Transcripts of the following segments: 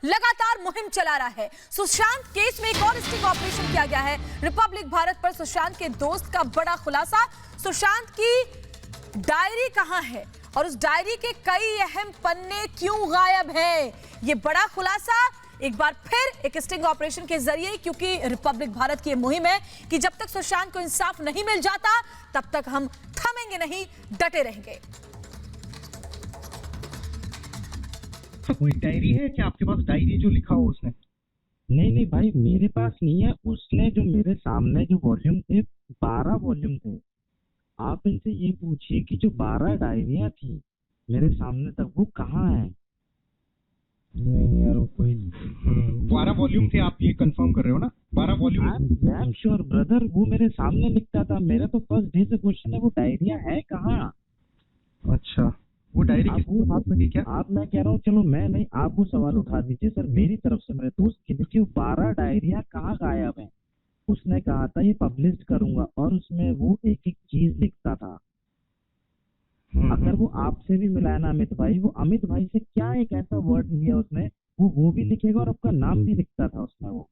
लगातार मुहिम चला रहा है। सुशांत केस में एक और स्टिंग ऑपरेशन किया गया है। रिपब्लिक भारत पर सुशांत के दोस्त का बड़ा खुलासा। सुशांत की डायरी कहां है और उस डायरी के कई अहम पन्ने क्यों गायब है, ये बड़ा खुलासा एक बार फिर एक स्टिंग ऑपरेशन के जरिए, क्योंकि रिपब्लिक भारत की मुहिम है कि जब तक सुशांत को इंसाफ नहीं मिल जाता तब तक हम थमेंगे नहीं, डटे रहेंगे। कोई डायरी है क्या आपके पास? डायरी जो लिखा हो उसने? नहीं भाई, मेरे पास नहीं है। उसने जो मेरे सामने जो वॉल्यूम थे, 12 वॉल्यूम थे। आप इनसे ये पूछिए कि जो 12 डायरियां थी मेरे सामने तक, वो कहाँ है? नहीं यार, वो कोई 12 वॉल्यूम थे, आप ये कंफर्म कर रहे हो ना? 12 volume? I am sure brother, वो मेरे सामने लिखता था। मेरा तो फर्स्ट डे से क्वेश्चन है, वो डायरियां है कहाँ? अच्छा, वो डायरी किसके हाथ में थी क्या? आप, मैं कह रहा हूँ, चलो मैं नहीं, आप वो सवाल उठा दीजिए सर मेरी तरफ से, मेरे दोस्त की, देखिए 12 डायरियां कहाँ गायब है। उसने कहा था ये पब्लिश करूंगा और उसमें वो एक एक चीज लिखता था। अगर वो आपसे भी मिला है ना अमित भाई, वो अमित भाई से क्या एक ऐसा वर्ड लिया उसने, वो भी लिखेगा और आपका नाम भी लिखता था उसमें वो।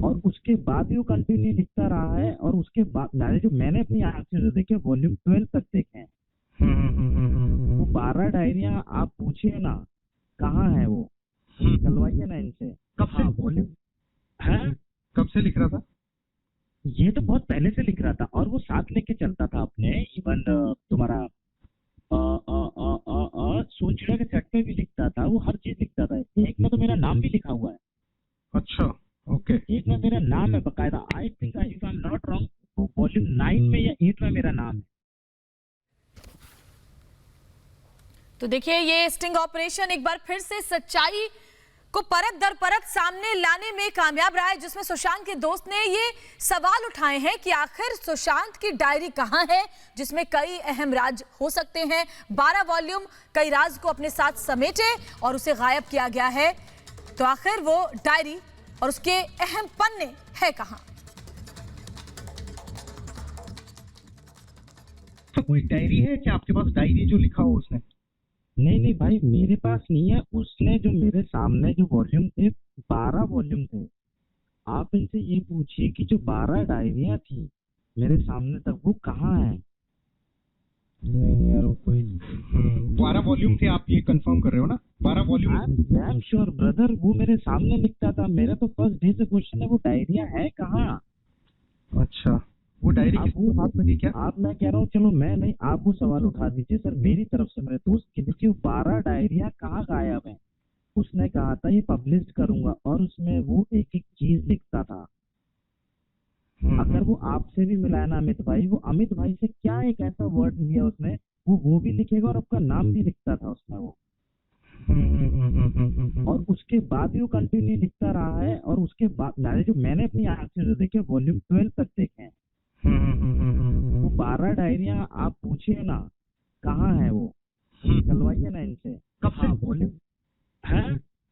और उसके बाद भी वो कंटिन्यू लिखता रहा है। और उसके बाद मैंने अपनी आंख से जो देखे वॉल्यूम 12 तक देखे हैं। वो 12 डायरियां आप पूछिए ना कहाँ है वो, चलवाइए ना इनसे। कब से वॉल्यूम है? कब से लिख रहा था? ये तो बहुत पहले से लिख रहा था और वो साथ लेके चलता था अपने। इवन तुम्हारा सोचिया के सेट पे भी लिखता था, वो हर चीज लिखता था। एक में तो मेरा नाम भी लिखा हुआ है। अच्छा, ओके। एक में मेरा नाम है बकायदा। I think if I am not wrong, volume 9 में या 8 में मेरा नाम है। तो देखिए, ये स्टिंग ऑपरेशन एक बार फिर से सच्चाई को परत दर परत सामने लाने में कामयाब रहा है, जिसमें सुशांत के दोस्त ने ये सवाल उठाए हैं कि आखिर सुशांत की डायरी कहां है, जिसमें कई अहम राज हो सकते हैं। 12 वॉल्यूम कई राज को अपने साथ समेटे और उसे गायब किया गया है। तो आखिर वो डायरी और उसके अहम पन्ने है कहां? कोई डायरी है क्या आपके पास? डायरी जो लिखा हो उसने? नहीं भाई, मेरे पास नहीं है। उसने जो मेरे सामने जो वॉल्यूम थे, 12 वॉल्यूम थे। आप इनसे ये पूछिए कि जो 12 डायरियां थी मेरे सामने तक, वो कहाँ है? नहीं यार, वो कोई 12 वॉल्यूम थे, आप ये कंफर्म कर रहे हो ना? 12 volume? I am sure brother, वो मेरे सामने लिखता था। मेरा तो फर्स्ट डे से क्वेश्चन है, वो डायरियां है कहाँ? अच्छा, वो डायरी किसके हाथ में थी क्या? आप, मैं कह रहा हूँ, चलो मैं नहीं, आप वो सवाल उठा दीजिए सर मेरी तरफ से, मेरे दोस्त की, देखिए 12 डायरियां कहाँ गायब है। उसने कहा था ये पब्लिश करूंगा और उसमें वो एक एक चीज लिखता था। अगर वो आपसे भी मिला है ना अमित भाई, वो अमित भाई से क्या एक ऐसा वर्ड लिया उसने, वो भी लिखेगा और आपका नाम भी लिखता था उसमें वो। और उसके बाद भी वो कंटिन्यू लिखता रहा है। और उसके बाद जो मैंने अपनी आंख से जो देखे वॉल्यूम 12 तक देखे हैं। वो 12 डायरियां आप पूछिए ना कहाँ है वो, चलवाइए ना इनसे। कब से वॉल्यूम है?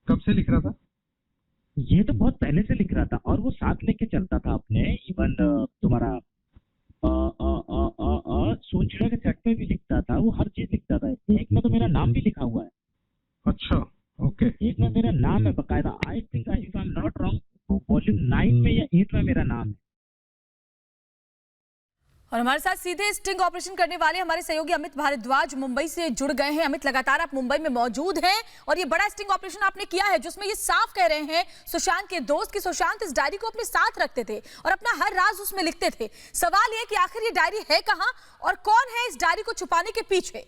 कब से लिख रहा था? ये तो बहुत पहले से लिख रहा था और वो साथ लेके चलता था अपने। इवन तुम्हारा सोचिया के सेट पे भी लिखता था, वो हर चीज लिखता था। एक में तो मेरा नाम भी लिखा हुआ है। अच्छा, ओके। एक में मेरा नाम है बकायदा। I think if I am not wrong, volume 9 में या 8 में मेरा नाम है। और हमारे साथ सीधे स्टिंग ऑपरेशन करने वाले हमारे सहयोगी अमित भारद्वाज मुंबई से जुड़ गए हैं। अमित, लगातार आप मुंबई में मौजूद हैं और ये बड़ा स्टिंग ऑपरेशन आपने किया है, जिसमें ये साफ कह रहे हैं सुशांत के दोस्त कि सुशांत इस डायरी को अपने साथ रखते थे और अपना हर राज उसमें लिखते थे। सवाल ये कि आखिर ये डायरी है कहां और कौन है इस डायरी को छुपाने के पीछे?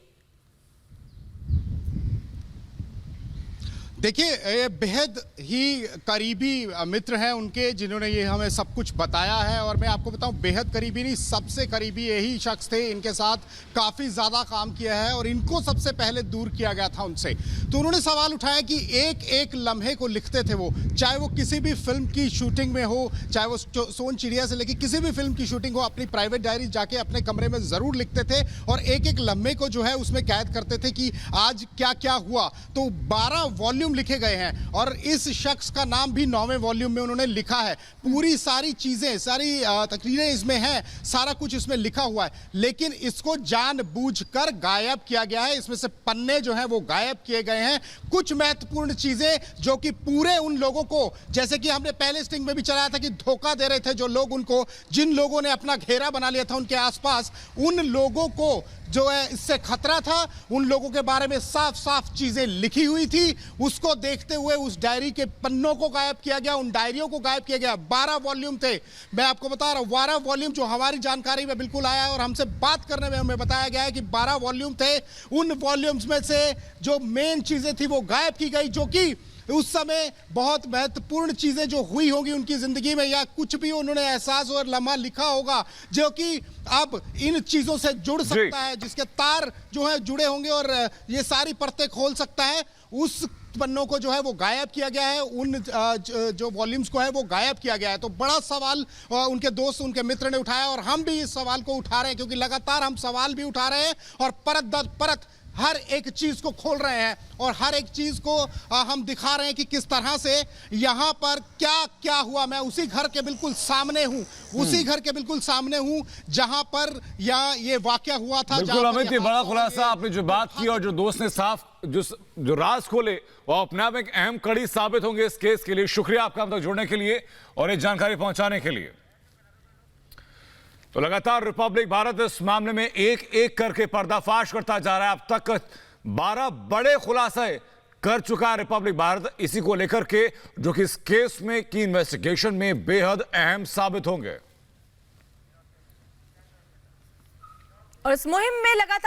देखिए, ये बेहद ही करीबी मित्र हैं उनके, जिन्होंने ये हमें सब कुछ बताया है। और मैं आपको बताऊं, बेहद करीबी नहीं, सबसे करीबी यही शख्स थे। इनके साथ काफ़ी ज़्यादा काम किया है और इनको सबसे पहले दूर किया गया था उनसे। तो उन्होंने सवाल उठाया कि एक एक लम्हे को लिखते थे वो, चाहे वो किसी भी फिल्म की शूटिंग में हो, चाहे वो सोन चिड़िया से लेकर किसी भी फिल्म की शूटिंग हो, अपनी प्राइवेट डायरी जाके अपने कमरे में ज़रूर लिखते थे और एक एक लम्हे को जो है उसमें कैद करते थे कि आज क्या क्या हुआ। तो 12 वॉल्यूम वॉल्यूम लिखे गए हैं और इस शख्स का नाम भी 9वें वॉल्यूम में उन्होंने लिखा है। पूरी सारी चीजें, सारी तकरीरें इसमें हैं, सारा कुछ इसमें लिखा हुआ है, लेकिन इसको जानबूझकर गायब किया गया है। इसमें से पन्ने जो हैं वो गायब किए गए हैं। कुछ महत्वपूर्ण चीजें जो कि पूरे उन लोगों को, जैसे कि हमने पहले स्टिंग में भी चलाया था कि धोखा दे रहे थे जो लोग, उनको, जिन लोगों ने अपना घेरा बना लिया था उनके आसपास, उन लोगों को जो है इससे खतरा था, उन लोगों के बारे में साफ साफ चीजें लिखी हुई थी। उसको देखते हुए उस डायरी के पन्नों को गायब किया गया, उन डायरियों को गायब किया गया। 12 वॉल्यूम थे, मैं आपको बता रहा हूं, 12 वॉल्यूम जो हमारी जानकारी में बिल्कुल आया है और हमसे बात करने में हमें बताया गया है कि 12 वॉल्यूम थे। उन वॉल्यूम्स में से जो मेन चीजें थी वो गायब की गई, जो कि उस समय बहुत महत्वपूर्ण चीजें जो हुई होंगी उनकी जिंदगी में, या कुछ भी उन्होंने एहसास और लम्हा लिखा होगा जो कि अब इन चीजों से जुड़ सकता है, जिसके तार जो है जुड़े होंगे और ये सारी परतें खोल सकता है। उस पन्नों को जो है वो गायब किया गया है, उन जो वॉल्यूम्स को है वो गायब किया गया है। तो बड़ा सवाल उनके दोस्त, उनके मित्र ने उठाया और हम भी इस सवाल को उठा रहे हैं, क्योंकि लगातार हम सवाल भी उठा रहे हैं और परत दर परत हर एक चीज को खोल रहे हैं और हर एक चीज को हम दिखा रहे हैं कि किस तरह से यहां पर क्या क्या हुआ। मैं उसी घर के बिल्कुल सामने हूं, उसी घर के बिल्कुल सामने हूं जहां पर ये वाकया हुआ था। बिल्कुल अमित, ये बड़ा खुलासा आपने जो बात की और जो दोस्त ने साफ जो राज खोले वो अपने आप एक अहम कड़ी साबित होंगे इस केस के लिए। शुक्रिया आपका हम तक जुड़ने के लिए और ये जानकारी पहुंचाने के लिए। तो लगातार रिपब्लिक भारत इस मामले में एक एक करके पर्दाफाश करता जा रहा है। अब तक 12 बड़े खुलासे कर चुका है रिपब्लिक भारत, इसी को लेकर के जो कि इस केस में की इन्वेस्टिगेशन में बेहद अहम साबित होंगे। और इस मुहिम में लगातार